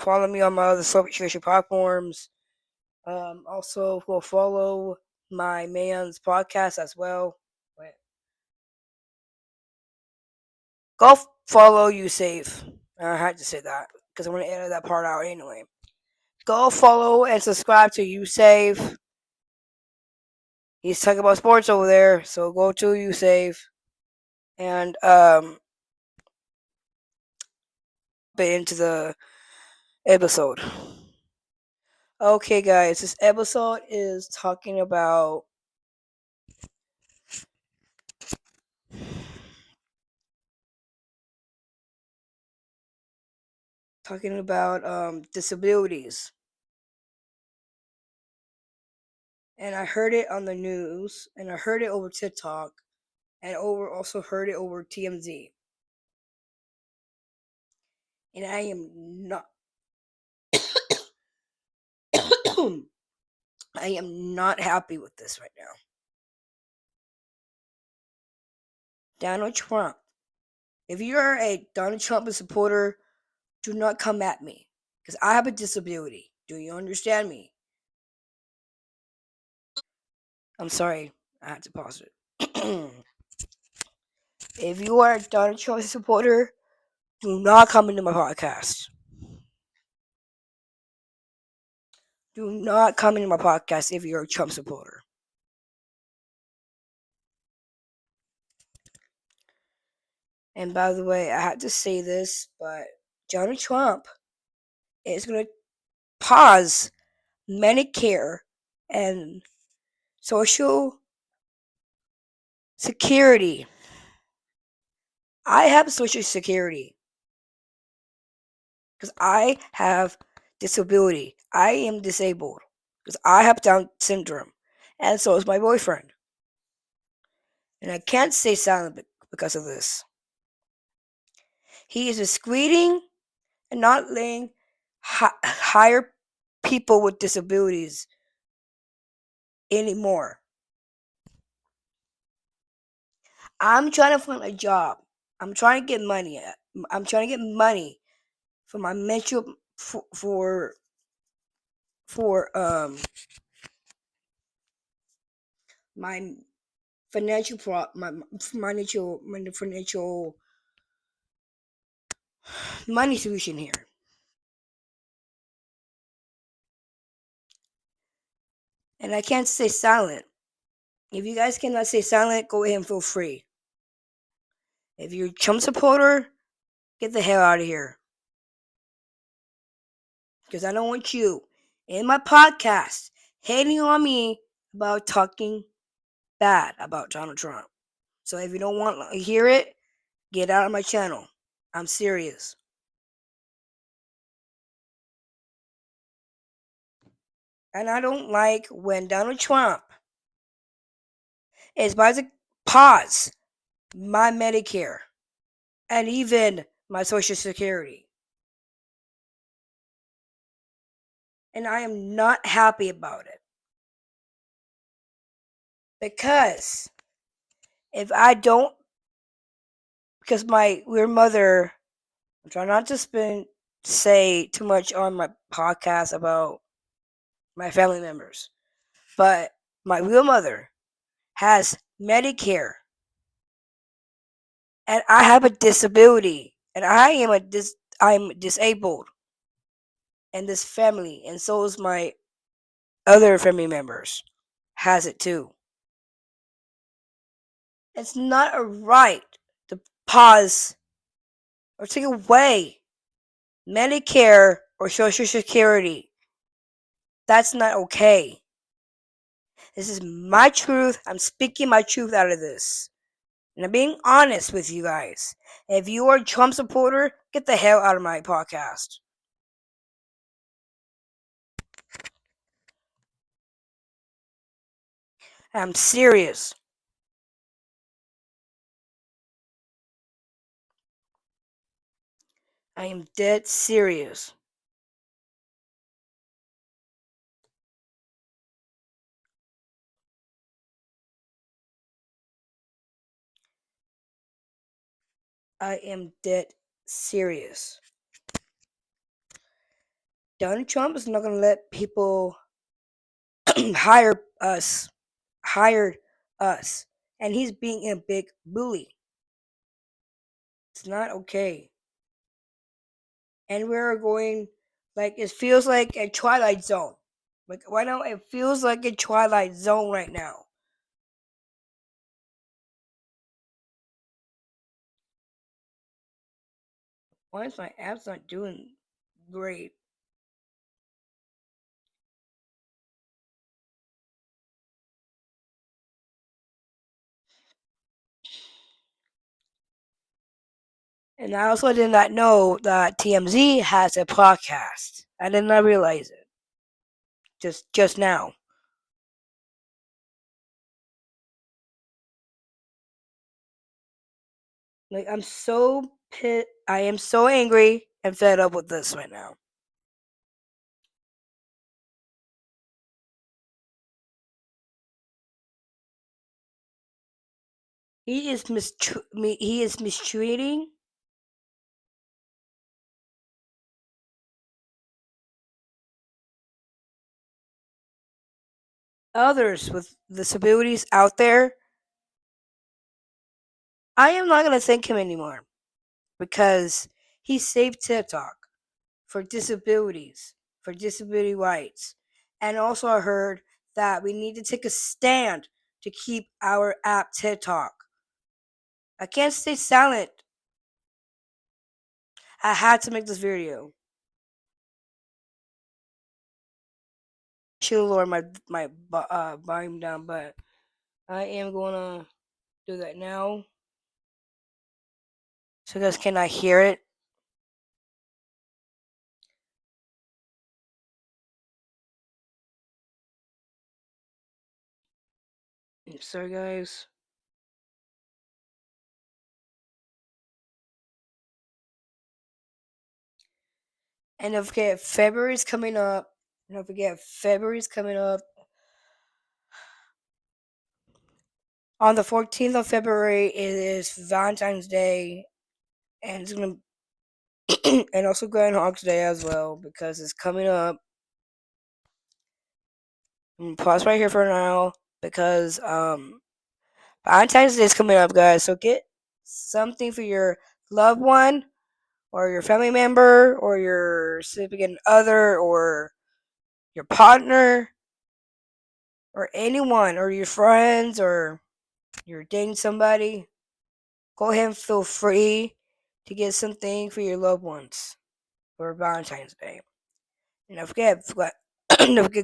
follow me on my other social platforms. Also, go follow my man's podcast as well. Wait. Go follow you safe. I had to say that because I'm gonna edit that part out anyway. Go follow and subscribe to you save. He's talking about sports over there, so go to you save and get into the episode. Okay, guys, this episode is talking about disabilities, and I heard it on the news, and I heard it over TikTok, and also heard it over TMZ, and I am not, I am not happy with this right now. Donald Trump. If you're a Donald Trump supporter, do not come at me because I have a disability. Do you understand me? I'm sorry, I had to pause it. If you are a Donald Trump supporter, do not come into my podcast. Do not come into my podcast if you're a Trump supporter. And by the way, I had to say this, but Donald Trump is going to pause Medicare and Social Security. I have Social Security because I have disability. I am disabled because I have Down syndrome, and so is my boyfriend. And I can't stay silent because of this. He is discreeting and not letting hire people with disabilities anymore. I'm trying to find a job. I'm trying to get money. I'm trying to get money for my mental for my financial my financial money solution here. And I can't stay silent. If you guys cannot stay silent, go ahead and feel free. If you're a Trump supporter, get the hell out of here. Because I don't want you in my podcast hating on me about talking bad about Donald Trump. So if you don't want to hear it, get out of my channel. I'm serious. And I don't like when Donald Trump is about to pause my Medicare and even my Social Security. And I am not happy about it. Because if I don't, because my weird mother, I'm trying not to say too much on my podcast about my family members, but my real mother has Medicare, and I have a disability, and I'm disabled, and this family, and so is my other family members, has it too. It's not a right to pause or take away Medicare or Social Security. That's not okay. This is my truth. I'm speaking my truth out of this. And I'm being honest with you guys. If you are a Trump supporter, get the hell out of my podcast. I'm serious. I am dead serious. I am dead serious. Donald Trump is not going to let people hire us, hired us, and he's being a big bully. It's not okay. And we're going, like, it feels like a Twilight Zone. Like, right now, it feels like a Twilight Zone right now. Why is my app's not doing great? And I also did not know that TMZ has a podcast. I did not realize it. Just now. Like I'm so pit. I am so angry and fed up with this right now. He is mistreating others with disabilities out there. I am not gonna thank him anymore because he saved TikTok for disabilities, for disability rights, and also I heard that we need to take a stand to keep our app TikTok. I can't stay silent. I had to make this video. Should lower my volume down, but I am gonna do that now, so you guys cannot hear it. Sorry, guys. And don't forget, February's coming up. Don't forget, February's coming up on the 14th of February. It is Valentine's Day, and it's gonna and also Groundhog's Day as well because it's coming up. I'm gonna pause right here for now because Valentine's Day is coming up, guys. So get something for your loved one or your family member or your significant other or your partner or anyone or your friends or you're dating somebody. Go ahead and feel free to get something for your loved ones for Valentine's Day. And don't forget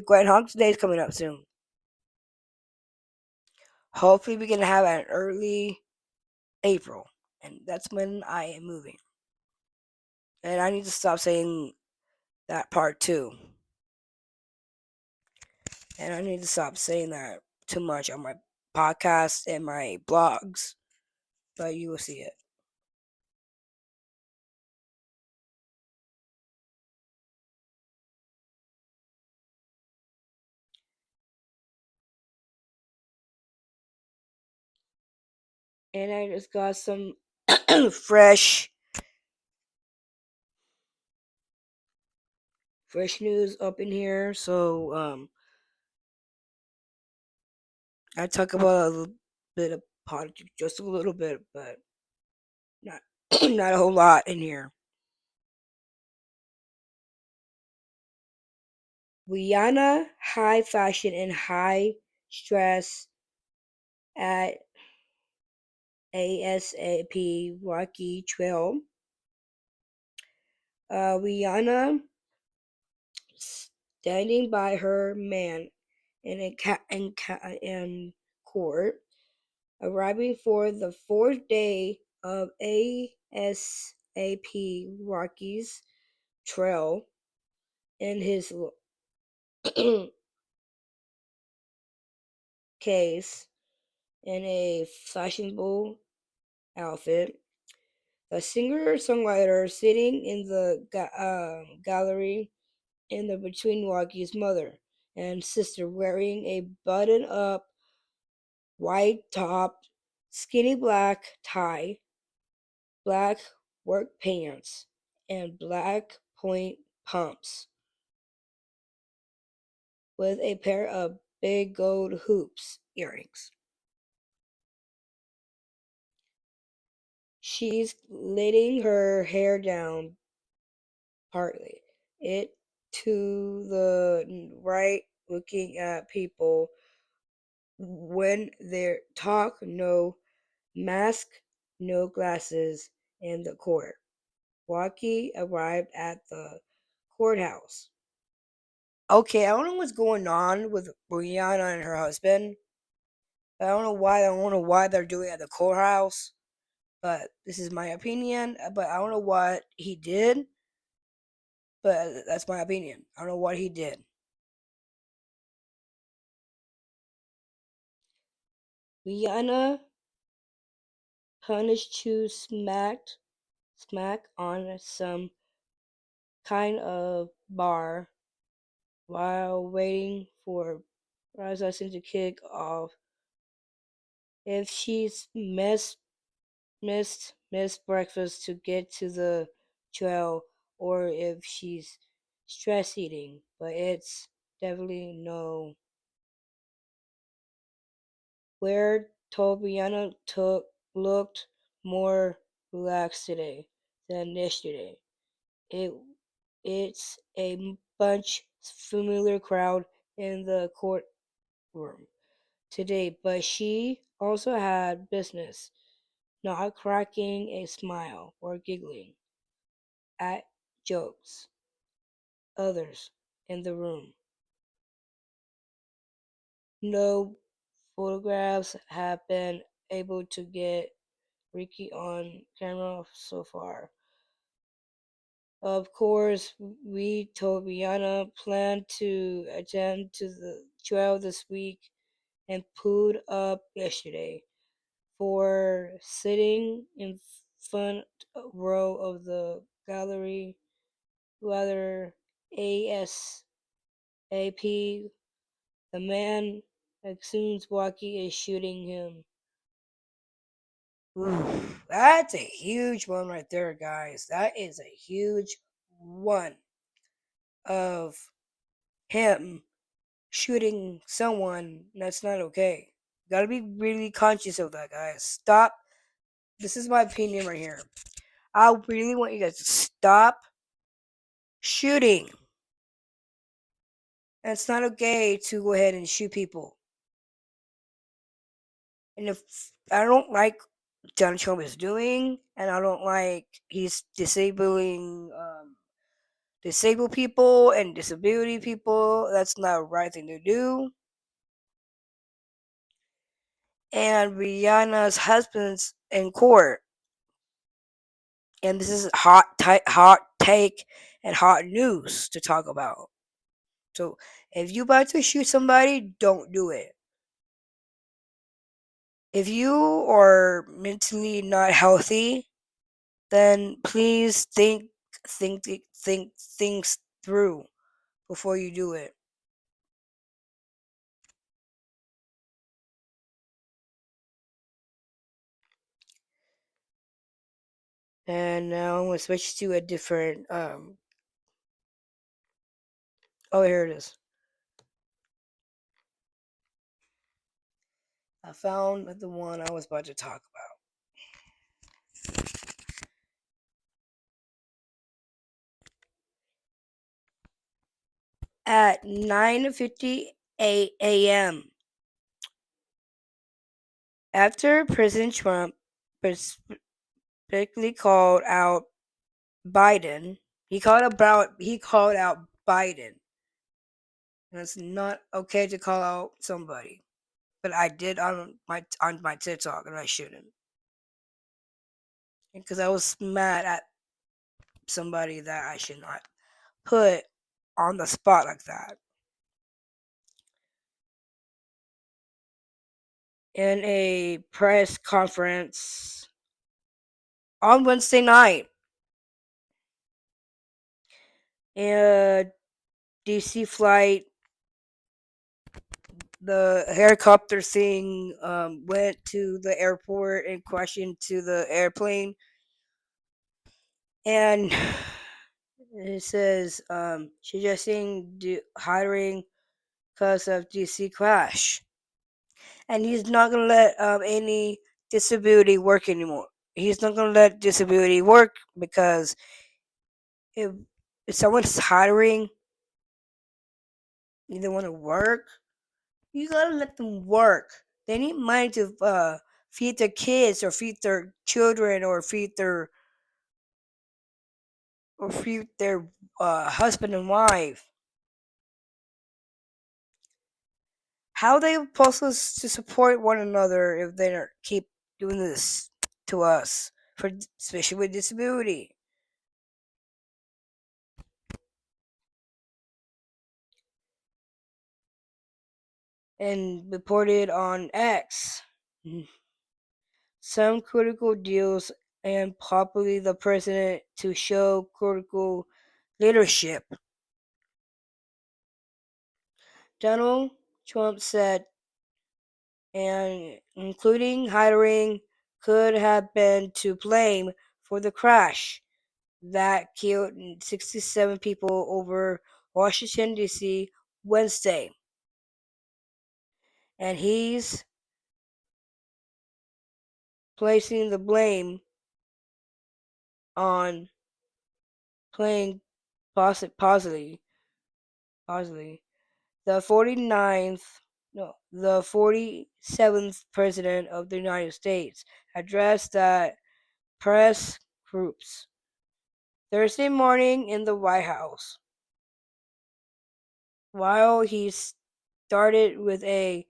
Groundhog's Day is coming up soon. Hopefully, we can have an early April, and that's when I am moving. And I need to stop saying that part too. And I need to stop saying that too much on my podcast and my blogs. But you will see it. And I just got some fresh news up in here. So I talk about a little bit of politics, just a little bit, but not not a whole lot in here. Rihanna high fashion and high stress at ASAP Rocky Trail. Rihanna standing by her man in court, arriving for the fourth day of ASAP Rocky's Trail in his case in a fashionable outfit. The singer-songwriter sitting in the gallery in the between Rocky's mother and sister wearing a button-up white top, skinny black tie, black work pants, and black point pumps. with a pair of big gold hoops earrings. She's letting her hair down partly. It to the right, looking at people when they talk, no mask, no glasses in the court. Waki arrived at the courthouse. Okay, I don't know what's going on with Brianna and her husband. I don't know why. I don't know why they're doing it at the courthouse. But this is my opinion. But I don't know what he did. But that's my opinion. I don't know what he did. Rihanna punished to smack on some kind of bar while waiting for processing to kick off. If she's missed breakfast to get to the trail, or if she's stress eating, but it's definitely no. Where Tobiana looked more relaxed today than yesterday. It it's a bunch familiar crowd in the courtroom today, but she also had business, not cracking a smile or giggling at jokes others in the room. No photographs have been able to get Ricky on camera so far. Of course, we told Rihanna planned to attend to the trial this week and pulled up yesterday for sitting in front row of the gallery rather ASAP. The man assumes Waki is shooting him. Oof, that's a huge one right there, guys. That is a huge one of him shooting someone. That's not okay. Gotta be really conscious of that, guys. Stop. This is my opinion right here. I really want you guys to stop shooting. And it's not okay to go ahead and shoot people. And if I don't like Donald Trump is doing, and I don't like he's disabled people and disability people. That's not the right thing to do. And Rihanna's husband's in court, and this is hot take, and hot news to talk about. So if you about to shoot somebody, don't do it. If you are mentally not healthy, then please think things through before you do it. And now I'm gonna switch to a different. Oh, here it is. I found the one I was about to talk about. At 9:58 a.m. after President Trump specifically called out Biden, he called out Biden. And it's not okay to call out somebody, but I did on my TikTok, and I shouldn't, because I was mad at somebody that I should not put on the spot like that. In a press conference on Wednesday night, a DC flight, the helicopter thing went to the airport and crashed into the airplane. And it says suggesting hiring because of DC crash, and he's not gonna let any disability work anymore. He's not gonna let disability work because if if someone's hiring, they want to work, you gotta let them work. They need money to feed their kids or feed their children or feed their husband and wife. How are they supposed to support one another if they don't keep doing this to us, for especially with disability? And reported on X, some critical deals and probably the president to show critical leadership. Donald Trump said, and including hiring could have been to blame for the crash that killed 67 people over Washington, D.C. Wednesday. And he's placing the blame on playing possibly, possibly the 49th, no, the 47th president of the United States addressed that press groups Thursday morning in the White House. While he started with a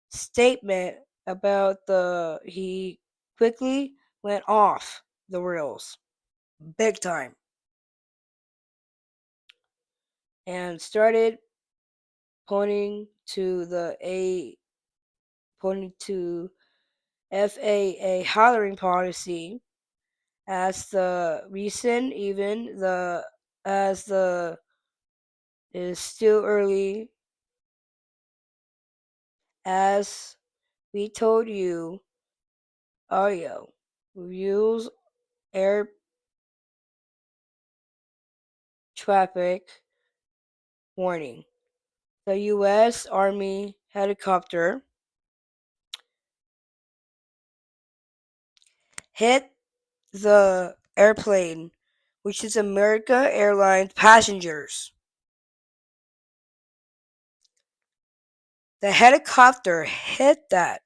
statement about he quickly went off the rails big time and started pointing to the a pointing to FAA hiring policy as the reason, even the as the is still early, as we told you audio reviews air traffic warning. The U.S. Army helicopter hit the airplane, which is America Airlines passengers. The helicopter hit that,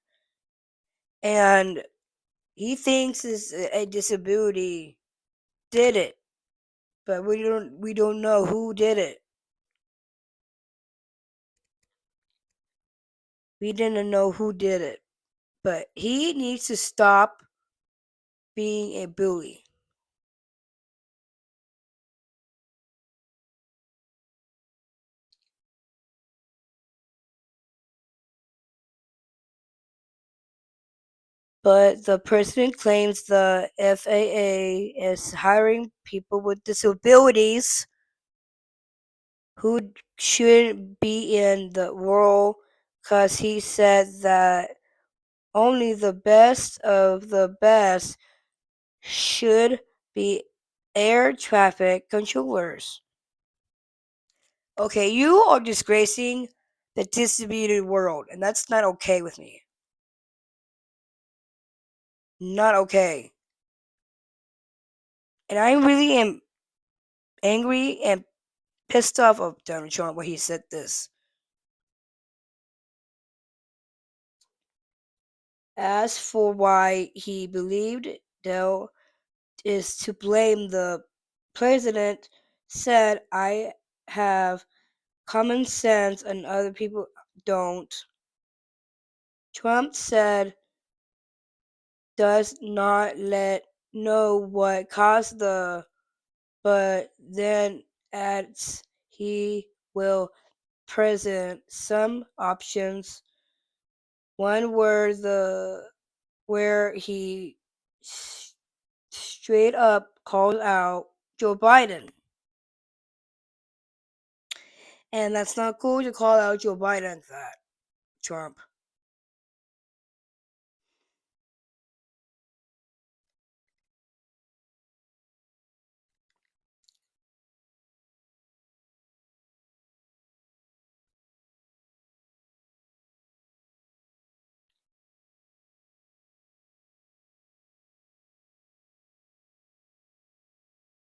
and he thinks it's a disability did it, but we don't know who did it. We didn't know who did it, but he needs to stop being a bully. But the president claims the FAA is hiring people with disabilities who shouldn't be in the role because he said that only the best of the best should be air traffic controllers. Okay, you are disgracing the distributed world, and that's not okay with me. Not okay. And I really am angry and pissed off of Donald Trump when he said this. As for why he believed Dell is to blame, the president said, I have common sense and other people don't. Trump said, does not let know what caused the, but then adds he will present some options. One where he straight up called out Joe Biden. And that's not cool to call out Joe Biden that, Trump.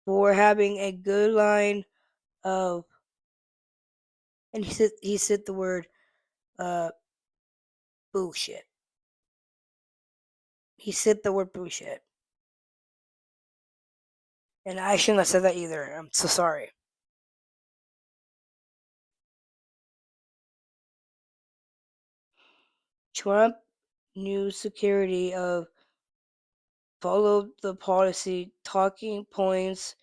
for having a good line of, and he said the word uh bullshit. He said the word bullshit, and I shouldn't have said that either. I'm so sorry. Trump new security of followed the policy talking points,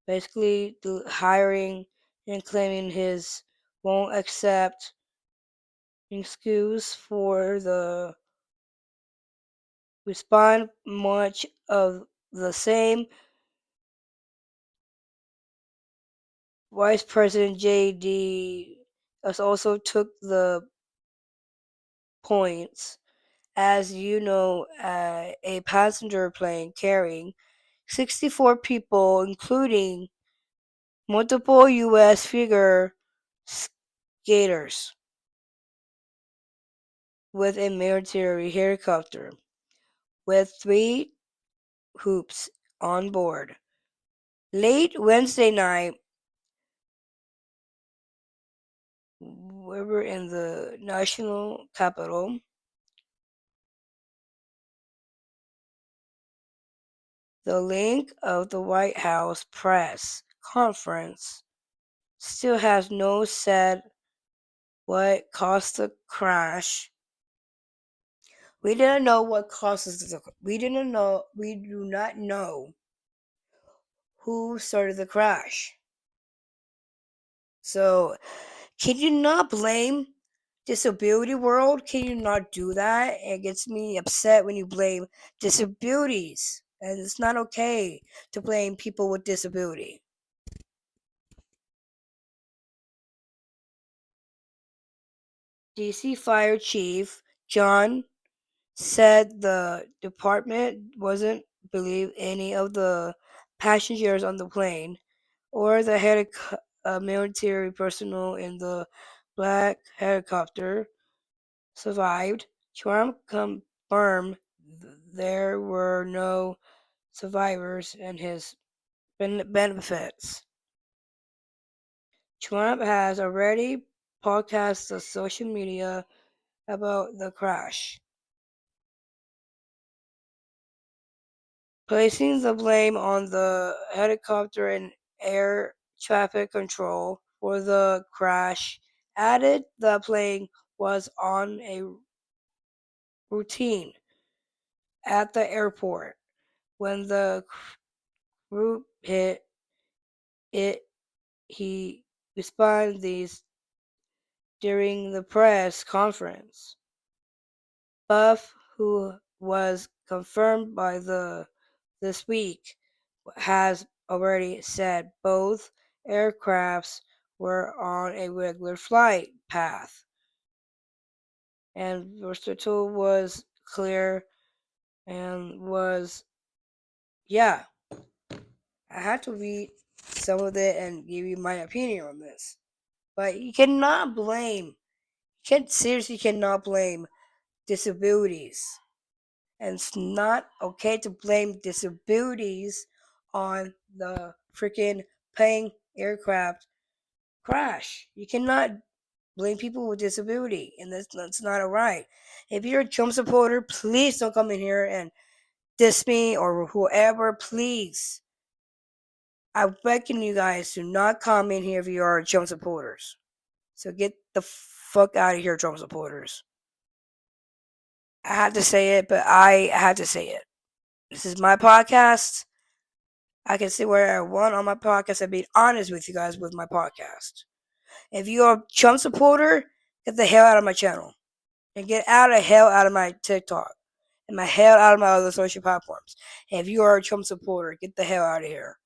basically hiring and claiming his won't accept excuse for the respond much of the same. Vice President J.D. also took the points. As you know, a passenger plane carrying 64 people, including multiple U.S. figure skaters, with a military helicopter with three hoops on board. Late Wednesday night, we were in the national capital. The link of the White House press conference still has no said what caused the crash. We didn't know what causes the. We didn't know. We do not know who started the crash. So, can you not blame disability world? Can you not do that? It gets me upset when you blame disabilities, and it's not okay to blame people with disability. DC Fire Chief John said the department wasn't believe any of the passengers on the plane or the military personnel in the black helicopter survived. Trump confirmed there were no survivors and his benefits. Trump has already podcast on social media about the crash, placing the blame on the helicopter and air traffic control for the crash. Added the plane was on a routine at the airport when the group hit it. He responded these during the press conference. Buff, who was confirmed by the this week, has already said both aircrafts were on a regular flight path, and versatile was clear and was yeah. I had to read some of it and give you my opinion on this. But you cannot blame, seriously cannot blame disabilities. And it's not okay to blame disabilities on the freaking plane aircraft crash. You cannot blame people with disability, and that's not alright. If you're a Trump supporter, please don't come in here and diss me or whoever, please. I beckon you guys to not come in here if you are Trump supporters. So get the fuck out of here, Trump supporters. I had to say it, but I had to say it. This is my podcast. I can say where I want on my podcast and be honest with you guys with my podcast. If you're a Trump supporter, get the hell out of my channel. And get out of hell out of my TikTok. And my hell out of my other social platforms. And if you are a Trump supporter, get the hell out of here.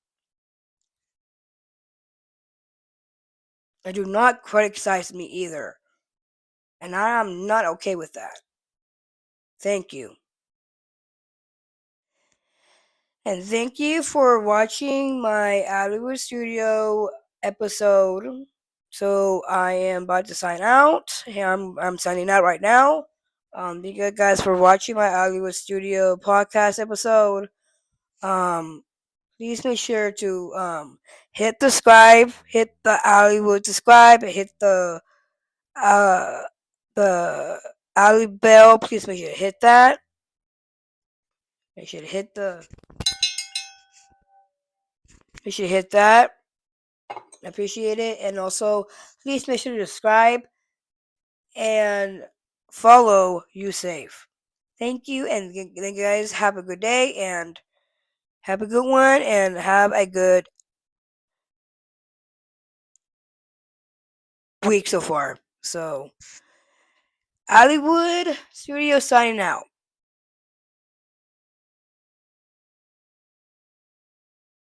And do not criticize me either. And I am not okay with that. Thank you. And thank you for watching my Hollywood Studio episode. So I am about to sign out. I'm signing out right now. Thank you guys for watching my Hollywood Studio podcast episode. Um, please make sure to hit the subscribe, hit the Hollywood subscribe, and hit uh the alley bell. Please make sure to hit that. Make sure to hit the. Make sure to hit that. I appreciate it, and also please make sure to subscribe and follow You Safe. Thank you, and thank you guys. Have a good day, and have a good one, and have a good week so far. So, Hollywood Studio signing out.